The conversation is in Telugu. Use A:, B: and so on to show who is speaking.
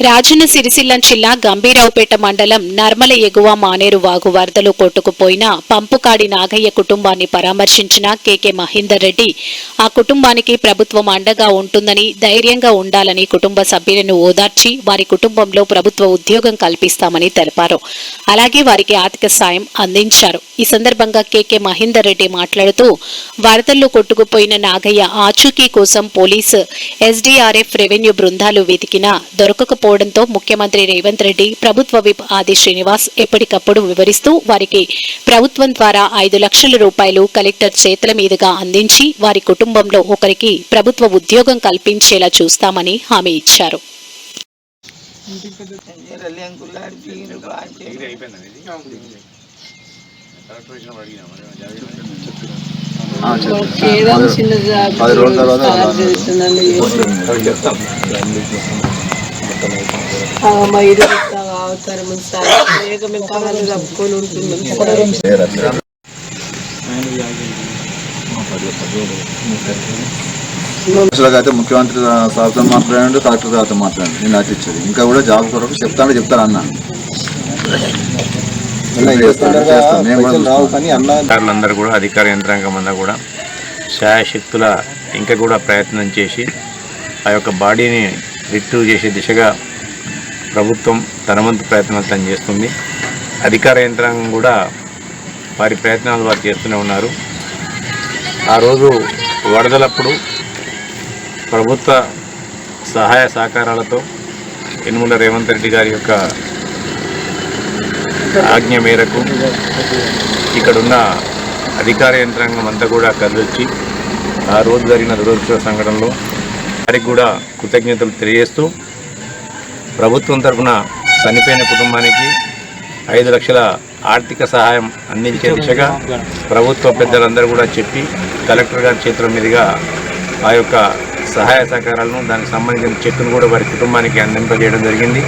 A: రాజన్న సిరిసిల్ల జిల్లా గంభీరావుపేట మండలం నర్మల ఎగువ మానేరు వాగు వరదలు కొట్టుకుపోయిన పంపుకాడి నాగయ్య కుటుంబాన్ని పరామర్శించిన కేకే మహేందర్ రెడ్డి ఆ కుటుంబానికి ప్రభుత్వం అండగా ఉంటుందని, ధైర్యంగా ఉండాలని కుటుంబ సభ్యులను ఓదార్చి వారి కుటుంబంలో ప్రభుత్వ ఉద్యోగం కల్పిస్తామని తెలిపారు. అలాగే వారికి ఆర్థిక సాయం అందించారు. ఈ సందర్భంగా కేకే మహేందర్ రెడ్డి మాట్లాడుతూ వరదల్లో కొట్టుకుపోయిన నాగయ్య ఆచూకీ కోసం పోలీసు, ఎస్డీఆర్ఎఫ్, రెవెన్యూ బృందాలు వెతికినా దొరకకపోవడంతో ముఖ్యమంత్రి రేవంత్ రెడ్డి, ప్రభుత్వ విప్ ఆది శ్రీనివాస్ ఎప్పటికప్పుడు వివరిస్తూ వారికి ప్రభుత్వం ద్వారా 5 లక్షల రూపాయలు కలెక్టర్ చేతుల మీదుగా అందించి వారి కుటుంబంలో ఒకరికి ప్రభుత్వ ఉద్యోగం కల్పించేలా చూస్తామని హామీ ఇచ్చారు.
B: అయితే ముఖ్యమంత్రి సార్తో మాట్లాడండి, కలెక్టర్ సార్తో మాట్లాడండి. నేను నటించేది ఇంకా కూడా జాబ్ కొరకు చెప్తాను అన్న
C: అందరూ కూడా అధికార యంత్రాంగం అంతా కూడా శాయశక్తుల ఇంకా కూడా ప్రయత్నం చేసి ఆ యొక్క బాడీని రిట్రీవ్ చేసే దిశగా ప్రభుత్వం తన వంతు ప్రయత్నాలు చేస్తుంది. అధికార యంత్రాంగం కూడా వారి ప్రయత్నాలు వారు చేస్తూనే ఉన్నారు. ఆ రోజు వరదలప్పుడు ప్రభుత్వ సహాయ సహకారాలతో యనమల రేవంత్ రెడ్డి గారి యొక్క ఆజ్ఞ మేరకు ఇక్కడున్న అధికార యంత్రాంగం అంతా కూడా కలిసి ఆ రోజు జరిగిన దురదృష్టవ సంఘటనలో వారికి కూడా కృతజ్ఞతలు తెలియజేస్తూ ప్రభుత్వం తరఫున చనిపోయిన కుటుంబానికి 5 లక్షల ఆర్థిక సహాయం అందించే దిశగా ప్రభుత్వ పెద్దలందరూ కూడా చెప్పి కలెక్టర్ గారి చేతుల మీదుగా ఆ యొక్క సహాయ సహకారాలను దానికి సంబంధించిన చెక్కును కూడా వారి కుటుంబానికి అందింపజేయడం జరిగింది.